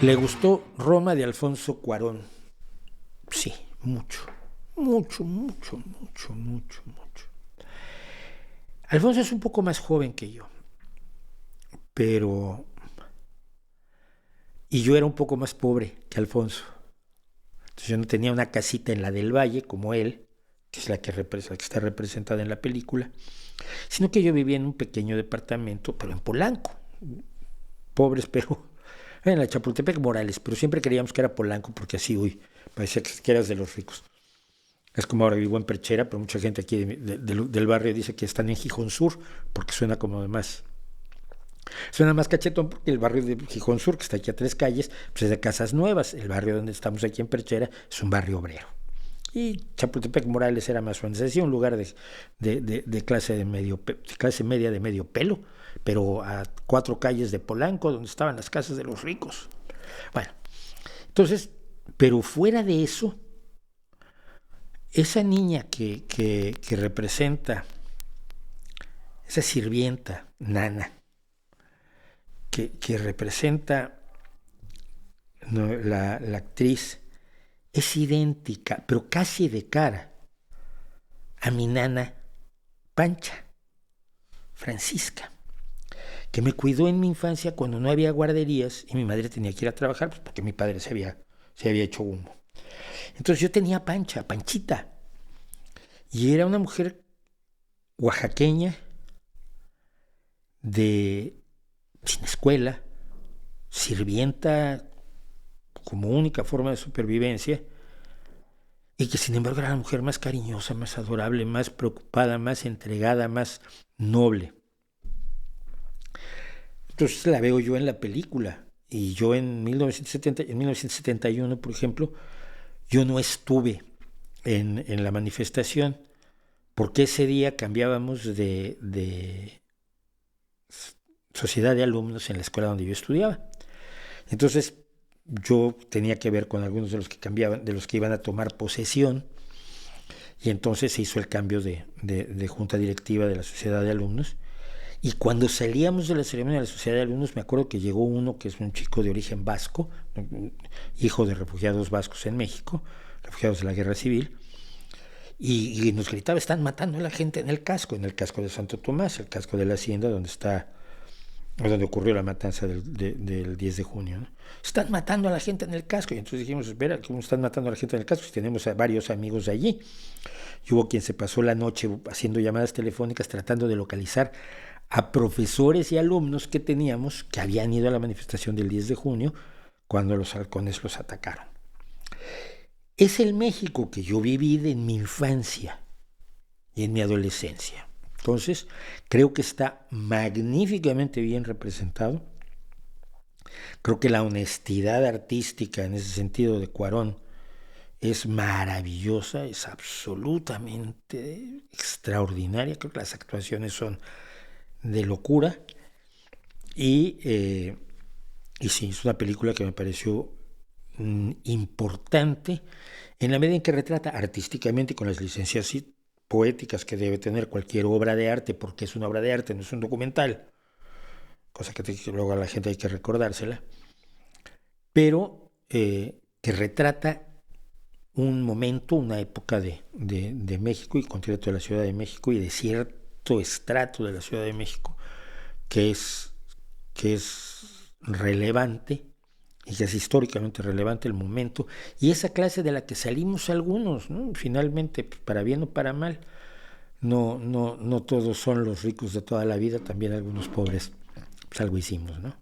Le gustó Roma de Alfonso Cuarón. Sí, mucho, mucho, mucho, mucho, mucho, mucho. Alfonso es un poco más joven que yo, pero... Y yo era un poco más pobre que Alfonso. Entonces yo no tenía una casita en la del Valle como él, que es la que está representada en la película, sino que yo vivía en un pequeño departamento, pero en Polanco. Pobres, pero en la Chapultepec Morales, pero siempre creíamos que era Polanco porque así, uy, parecía que eras de los ricos. Es como ahora vivo en Perchera, pero mucha gente aquí del barrio dice que están en Gijón Sur, porque suena más cachetón, porque el barrio de Gijón Sur, que está aquí a 3 calles, pues es de casas nuevas. El barrio donde estamos aquí en Perchera es un barrio obrero. Y Chapultepec Morales era más o menos así, un lugar de clase media de medio pelo, pero a 4 calles de Polanco, donde estaban las casas de los ricos. Bueno, entonces, pero fuera de eso, esa niña que representa, esa sirvienta, Nana, que representa, ¿no?, la actriz, es idéntica, pero casi de cara, a mi nana Pancha, Francisca, que me cuidó en mi infancia cuando no había guarderías y mi madre tenía que ir a trabajar, pues porque mi padre se había hecho humo. Entonces yo tenía Pancha, Panchita, y era una mujer oaxaqueña, sin escuela, sirvienta como única forma de supervivencia, y que sin embargo era la mujer más cariñosa, más adorable, más preocupada, más entregada, más noble. Entonces la veo yo en la película, y yo en 1971, por ejemplo, yo no estuve en la manifestación, porque ese día cambiábamos de sociedad de alumnos en la escuela donde yo estudiaba. Entonces yo tenía que ver con algunos de los que cambiaban, de los que iban a tomar posesión, y entonces se hizo el cambio de junta directiva de la sociedad de alumnos. Y cuando salíamos de la ceremonia de la sociedad de alumnos, me acuerdo que llegó uno que es un chico de origen vasco, hijo de refugiados vascos en México, refugiados de la guerra civil, y nos gritaba: están matando a la gente en el casco de Santo Tomás, el casco de la hacienda donde ocurrió la matanza del 10 de junio, ¿no? Están matando a la gente en el casco. Y entonces dijimos: espera, ¿cómo están matando a la gente en el casco? Si tenemos a varios amigos allí. Y hubo quien se pasó la noche haciendo llamadas telefónicas tratando de localizar a profesores y alumnos que teníamos que habían ido a la manifestación del 10 de junio cuando los halcones los atacaron. Es el México que yo viví en mi infancia y en mi adolescencia. Entonces, creo que está magníficamente bien representado. Creo que la honestidad artística en ese sentido de Cuarón es maravillosa, es absolutamente extraordinaria. Creo que las actuaciones son de locura. Y sí, es una película que me pareció importante en la medida en que retrata artísticamente, con las licencias poéticas que debe tener cualquier obra de arte, porque es una obra de arte, no es un documental, cosa que luego a la gente hay que recordársela, pero que retrata un momento, una época de México, y concreto de la Ciudad de México, y de cierto estrato de la Ciudad de México que es relevante, y que es históricamente relevante el momento, y esa clase de la que salimos algunos, ¿no? Finalmente, para bien o para mal. No todos son los ricos de toda la vida, también algunos pobres, pues algo hicimos, ¿no?